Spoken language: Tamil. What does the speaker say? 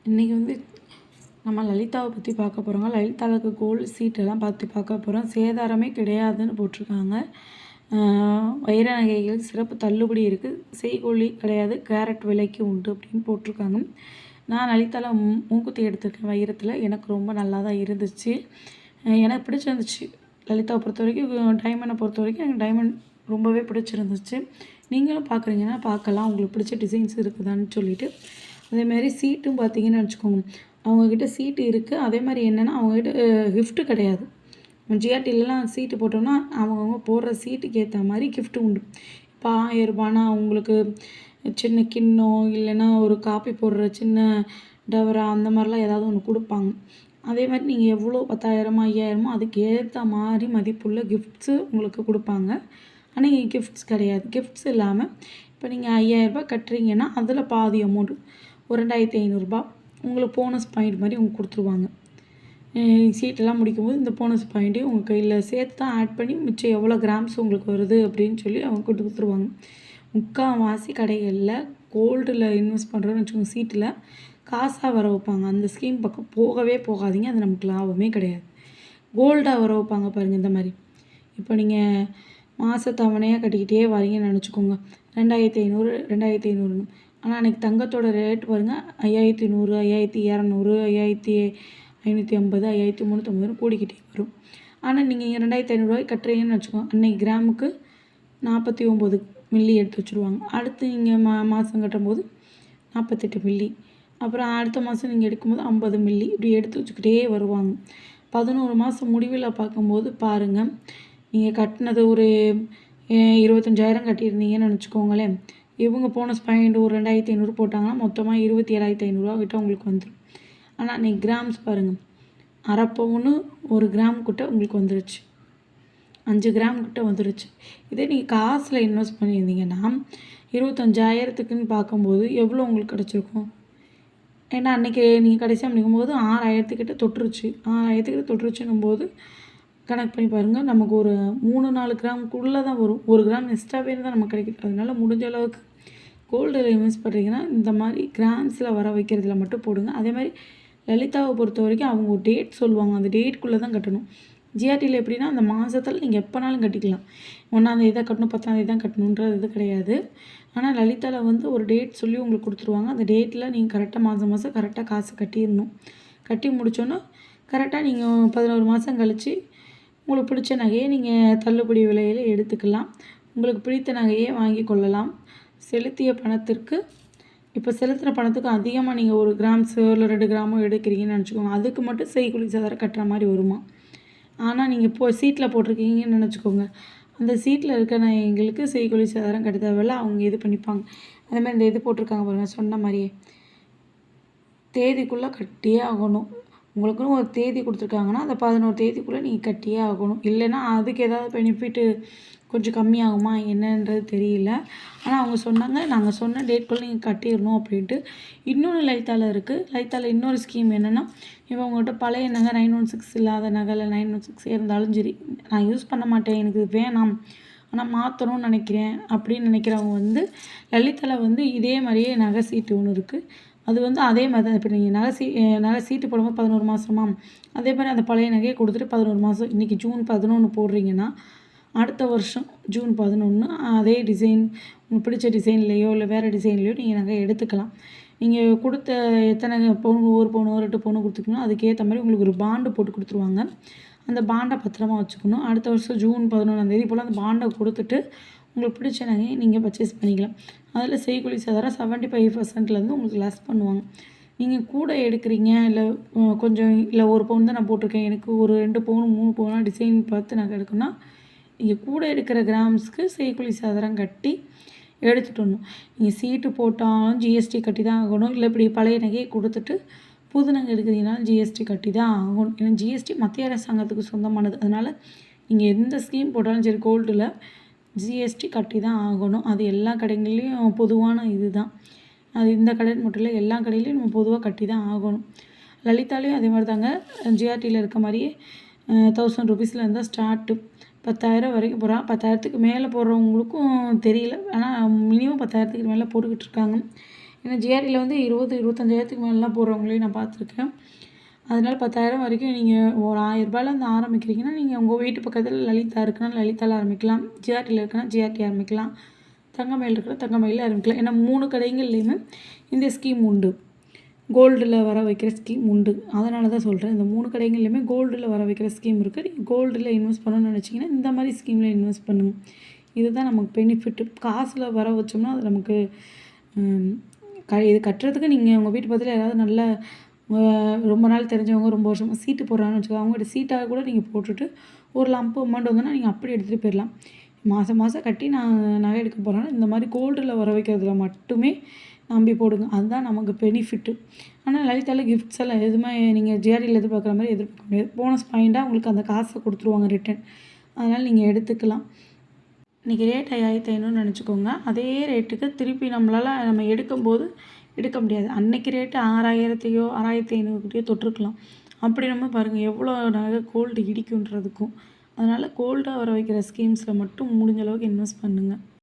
இன்றைக்கி வந்து நம்ம லலிதாவை பற்றி பார்க்க போகிறோங்க. லலிதாவுக்கு கோல்டு சீட்டெல்லாம் பார்க்க போகிறோம். சேதாரமே கிடையாதுன்னு போட்டிருக்காங்க. வைர நகைகள் சிறப்பு தள்ளுபடி இருக்குது, செய்கூலி கிடையாது, கேரட் விலைக்கு உண்டு அப்படின்னு போட்டிருக்காங்க. நான் லலிதாவில் மூக்குத்தி எடுத்திருக்கேன் வைரத்தில். எனக்கு ரொம்ப நல்லா தான் இருந்துச்சு, எனக்கு பிடிச்சிருந்துச்சு. லலிதாவை பொறுத்த வரைக்கும், டைமண்டை பொறுத்த வரைக்கும் எனக்கு டைமண்ட் ரொம்பவே பிடிச்சிருந்துச்சு. நீங்களும் பார்க்குறீங்கன்னா பார்க்கலாம், உங்களுக்கு பிடிச்ச டிசைன்ஸ் இருக்குதான்னு சொல்லிவிட்டு. அதேமாதிரி சீட்டும் பார்த்தீங்கன்னு வச்சுக்கோங்க, அவங்கக்கிட்ட சீட்டு இருக்குது. அதே மாதிரி என்னென்னா அவங்கக்கிட்ட கிஃப்ட்டு கிடையாது. ஜிஆர்டிலலாம் சீட்டு போட்டோம்னா அவங்கவுங்க போடுற சீட்டுக்கு ஏற்ற மாதிரி கிஃப்ட்டு உண்டு. இப்போ 1000 ரூபானா உங்களுக்கு சின்ன கிண்ணம், இல்லைன்னா ஒரு காப்பி போடுற சின்ன டவரா, அந்த மாதிரிலாம் ஏதாவது ஒன்று கொடுப்பாங்க. அதே மாதிரி நீங்கள் எவ்வளோ 10,000 5,000 அதுக்கு ஏற்ற மாதிரி மதிப்புள்ள கிஃப்ட்ஸு உங்களுக்கு கொடுப்பாங்க. ஆனால் இங்கே கிஃப்ட்ஸ் கிடையாது. கிஃப்ட்ஸ் இல்லாமல் இப்போ நீங்கள் 5,000 ரூபாய் கட்டுறீங்கன்னா அதில் பாதி அமௌண்ட்டு ஒரு 2,500 உங்களுக்கு போனஸ் பாயிண்ட் மாதிரி உங்களுக்கு கொடுத்துருவாங்க. சீட்டெல்லாம் முடிக்கும்போது இந்த போனஸ் பாயிண்ட்டையும் உங்கள் கையில் சேர்த்து தான் ஆட் பண்ணி மிச்சம் எவ்வளோ கிராம்ஸ் உங்களுக்கு வருது அப்படின்னு சொல்லி அவங்க கொடுத்துருவாங்க. முக்கால்வாசி கடைகளில் கோல்டில் இன்வெஸ்ட் பண்ணுறோன்னு வச்சுக்கோங்க, சீட்டில் காசாக வர வைப்பாங்க. அந்த ஸ்கீம் பக்கம் போகவே போகாதீங்க, அது நமக்கு லாபமே கிடையாது. கோல்டாக வர வைப்பாங்க பாருங்கள் இந்த மாதிரி. இப்போ நீங்கள் மாத தவணையாக கட்டிக்கிட்டே வரீங்கன்னு நினச்சிக்கோங்க, 2,500 2,500. ஆனால் அன்றைக்கி தங்கத்தோட ரேட் பாருங்கள், 5,100 5,200 5,550 5,350 கூடிக்கிட்டே வரும். ஆனால் நீங்கள் இங்கே 2,500 கட்டுறீங்கன்னு வச்சுக்கோங்க, அன்றைக்கி கிராமுக்கு 49 மில்லி எடுத்து வச்சுருவாங்க. அடுத்து நீங்கள் மாதம் கட்டும்போது 48 மில்லி, அப்புறம் அடுத்த மாதம் நீங்கள் எடுக்கும்போது 50 மில்லி, இப்படி எடுத்து வச்சுக்கிட்டே வருவாங்க. 11 மாதம் முடிவில் பார்க்கும்போது பாருங்கள், நீங்கள் கட்டினது ஒரு 25,000 கட்டியிருந்தீங்கன்னு நினச்சிக்கோங்களேன். இவங்க போனஸ் பாயிண்ட் ஒரு 2,500 போட்டாங்கன்னா மொத்தமாக 27,500 கிட்ட உங்களுக்கு வந்துடும். ஆனால் அன்றைக்கி கிராம்ஸ் பாருங்கள், அரை பவுனு 1 கிராம் கிட்ட உங்களுக்கு வந்துருச்சு, 5 கிராம் கிட்ட வந்துருச்சு. இதே நீங்கள் காசில் இன்வெஸ்ட் பண்ணியிருந்தீங்கன்னா 25,000க்குன்னு பார்க்கும்போது எவ்வளோ உங்களுக்கு கிடச்சிருக்கும்? ஏன்னா அன்றைக்கி நீங்கள் கடைசியாக முடிக்கும்போது 6,000 தொட்டுருச்சு. 6,000 தொட்டுருச்சுன்னும் போது கணக்கு பண்ணி பாருங்கள், நமக்கு ஒரு 3-4 கிராமுக்குள்ளே தான் வரும். 1 கிராம் எக்ஸ்ட்ராவே தான் நமக்கு கிடைக்குது. அதனால முடிஞ்ச அளவுக்கு கோல்டில் இன்வெஸ்ட் பண்ணுறீங்கன்னா இந்த மாதிரி கிராம்ஸில் வர வைக்கிறதுல மட்டும் போடுங்க. அதே மாதிரி லலிதாவை பொறுத்த வரைக்கும் அவங்க ஒரு டேட் சொல்லுவாங்க, அந்த டேட்டுக்குள்ளே தான் கட்டணும். ஜிஆர்டியில் எப்படின்னா அந்த மாதத்தில் நீங்கள் எப்போனாலும் கட்டிக்கலாம். 1ஆந்தேதி தான் கட்டணும், 10ஆந்தேதி தான் கட்டணுன்றது இது கிடையாது. ஆனால் லலிதாவில் வந்து ஒரு டேட் சொல்லி உங்களுக்கு கொடுத்துருவாங்க. அந்த டேட்டில் நீங்கள் கரெக்டாக மாதம் கரெக்டாக காசு கட்டிடணும். கட்டி முடித்தோன்னா கரெக்டாக நீங்கள் 11 மாதம் கழித்து உங்களுக்கு பிடிச்ச நகையை நீங்கள் தள்ளுபடி விலையில் எடுத்துக்கலாம். உங்களுக்கு பிடித்த நகையை வாங்கி கொள்ளலாம். செலுத்திய பணத்திற்கு, இப்போ செலுத்துகிற பணத்துக்கு அதிகமாக நீங்கள் 1 கிராம்ஸோ இல்லை 2 கிராமோ எடுக்கிறீங்கன்னு நினச்சிக்கோங்க, அதுக்கு மட்டும் செய்கூலி சேதாரம் கட்டுற மாதிரி வருமா. ஆனால் நீங்கள் இப்போ சீட்டில் போட்டிருக்கீங்கன்னு நினச்சிக்கோங்க, அந்த சீட்டில் இருக்க எங்களுக்கு செய்கூலி சேதாரம் கட்ட தேவையில்ல, அவங்க இது பண்ணிப்பாங்க. அதேமாதிரி இந்த இது போட்டிருக்காங்க பாருங்கள், சொன்ன மாதிரியே தேதிக்குள்ளே கட்டியே ஆகணும். உங்களுக்குன்னு ஒரு தேதி கொடுத்துருக்காங்கன்னா அந்த 11 தேதிக்குள்ளே நீங்கள் கட்டியே ஆகணும். இல்லைன்னா அதுக்கு ஏதாவது பெனிஃபிட்டு கொஞ்சம் கம்மியாகுமா என்னன்றது தெரியல. ஆனால் அவங்க சொன்னாங்க, நாங்கள் சொன்ன டேட்குள்ளே நீங்கள் கட்டிடணும் அப்படின்ட்டு. இன்னொன்று லலிதாவில் இருக்குது. லலிதாவில் இன்னொரு ஸ்கீம் என்னென்னா, இப்போ உங்கள்கிட்ட பழைய நகை 916 இல்லாத நகை, இல்லை 916 இருந்தாலும் சரி, நான் யூஸ் பண்ண மாட்டேன், எனக்கு இது வேணாம், ஆனால் மாற்றணும்னு நினைக்கிறேன் அப்படின்னு நினைக்கிறவங்க வந்து லலிதாவில் வந்து இதே மாதிரியே நகை சீட்டு ஒன்று இருக்குது. அது வந்து அதே மாதிரி தான். இப்போ நீங்கள் நகை சீட்டு போடும்போது 11 மாதமா, அதே மாதிரி அந்த பழைய நகையை கொடுத்துட்டு 11 மாதம், இன்றைக்கி ஜூன் 11 போடுறீங்கன்னா அடுத்த வருஷம் ஜூன் 11 அதே டிசைன், உங்களுக்கு பிடிச்ச டிசைன்லேயோ இல்லை வேறு டிசைன்லேயோ நீங்கள் நகை எடுத்துக்கலாம். நீங்கள் கொடுத்த எத்தனை பவுன், 1 பவுனோ 2 பவுனோ கொடுத்துக்கணும், அதுக்கேற்ற மாதிரி உங்களுக்கு ஒரு பாண்டு போட்டு கொடுத்துருவாங்க. அந்த பாண்டை பத்திரமா வச்சுக்கணும். அடுத்த வருஷம் ஜூன் 11 போல் அந்த பாண்டை கொடுத்துட்டு உங்களுக்கு பிடிச்ச நகையை நீங்கள் பர்ச்சேஸ் பண்ணிக்கலாம். அதில் செய்கூலி சேதாரம் 75%லேருந்து உங்களுக்கு லெஸ் பண்ணுவாங்க. நீங்கள் கூட எடுக்கிறீங்க, இல்லை கொஞ்சம், இல்லை 1 பவுன் தான் நான் போட்டிருக்கேன், எனக்கு ஒரு 2 பவுன் 3 பவுனாக டிசைன் பார்த்து நகை எடுக்கணும்னா நீங்கள் கூட எடுக்கிற கிராம்ஸ்க்கு செய்கூலி சேதாரம் கட்டி எடுத்துகிட்டு வரணும். நீங்கள் சீட்டு போட்டாலும் ஜிஎஸ்டி கட்டி தான் ஆகணும். இல்லை இப்படி பழைய நகையை கொடுத்துட்டு புது நகை எடுக்கிறீங்கனாலும் ஜிஎஸ்டி கட்டி தான் ஆகணும். ஏன்னா ஜிஎஸ்டி மத்திய அரசாங்கத்துக்கு சொந்தமானது. அதனால் நீங்கள் எந்த ஸ்கீம் போட்டாலும் சரி கோல்டில் ஜிஎஸ்டி கட்டி தான் ஆகணும். அது எல்லா கடைகள்லேயும் பொதுவான இது தான். அது இந்த கடையில் மட்டும் இல்லை, எல்லா கடையிலையும் நம்ம பொதுவாக கட்டி தான் ஆகணும். லலிதாலையும் அதே மாதிரி தாங்க. ஜிஆர்டியில் இருக்க மாதிரியே 1000 ருபீஸில் இருந்தால் ஸ்டார்ட்டு 10,000 வரைக்கும் போகிறான். 10,000க்கு மேலே போடுறவங்களுக்கும் தெரியல, ஆனால் மினிமம் 10,000க்கு மேலே போட்டுக்கிட்டு இருக்காங்க. ஏன்னா ஜிஆர்டியில் வந்து 20-25,000க்கு மேலாம் போடுறவங்களையும் நான் பார்த்துருக்கேன். அதனால 10,000 வரைக்கும் நீங்கள் ஒரு ரூ. 1000லேருந்து ஆரம்பிக்கிறீங்கன்னா, நீங்கள் உங்கள் வீட்டு பக்கத்தில் லலிதா இருக்குன்னா லலிதாவில் ஆரம்பிக்கலாம். ஜிஆர்டியில் இருக்குன்னா ஜிஆர்டி ஆரம்பிக்கலாம். தங்கமயில் இருக்குன்னா தங்கமயிலில் ஆரம்பிக்கலாம். ஏன்னா 3 கடைகள்லேயுமே இந்த ஸ்கீம் உண்டு. கோல்டில் வர வைக்கிற ஸ்கீம் உண்டு. அதனால தான் சொல்கிறேன். இந்த 3 கடைகள்லையுமே கோல்டில் வர வைக்கிற ஸ்கீம் இருக்குது. நீங்கள் கோல்டில் இன்வெஸ்ட் பண்ணணும்னு நினச்சிங்கன்னா இந்த மாதிரி ஸ்கீமில் இன்வெஸ்ட் பண்ணுங்க. இதுதான் நமக்கு பெனிஃபிட்டு. காசில் வர வச்சோம்னா அது நமக்கு இது கட்டுறதுக்கு நீங்கள் உங்கள் வீட்டு பக்கத்தில் யாராவது நல்ல ரொம்ப நாள் தெரிஞ்சவங்க ரொம்ப வருஷமாக சீட்டு போடுறாங்கன்னு வச்சுக்கோங்க. அவங்கள்ட்ட சீட்டாக கூட நீங்கள் போட்டுட்டு ஒரு லம்ப் அமௌண்ட் வந்தோன்னா நீங்கள் அப்படி எடுத்துகிட்டு போயிடலாம். மாதம் மாதம் கட்டி நான் நகை எடுக்க போகிறேன்னா இந்த மாதிரி கோல்டில் வர வைக்கிறதுல மட்டுமே நம்பி போடுங்க. அதுதான் நமக்கு பெனிஃபிட்டு. ஆனால் லலிதாவில் கிஃப்ட்ஸ் எல்லாம் எதுவுமே நீங்கள் ஜிஆர்டியில் எதிர்பார்க்குற மாதிரி எதிர்பார்க்க முடியாது. போனஸ் பாயிண்ட்டாக உங்களுக்கு அந்த காசை கொடுத்துருவாங்க ரிட்டன். அதனால் நீங்கள் எடுத்துக்கலாம். இன்றைக்கி ரேட் 5,500 நினச்சிக்கோங்க. அதே ரேட்டுக்கு திருப்பி நம்ம எடுக்கும்போது எடுக்க முடியாது. அன்றைக்கி ரேட்டு 6,000த்தையோ 6,500 தொட்டிருக்கலாம். அப்படி நம்ம பாருங்கள் எவ்வளோ நகை கோல்டு இடிக்குன்றதுக்கும். அதனால் கோல்டாக வர வைக்கிற ஸ்கீம்ஸில் மட்டும் முடிஞ்ச அளவுக்கு இன்வெஸ்ட் பண்ணுங்கள்.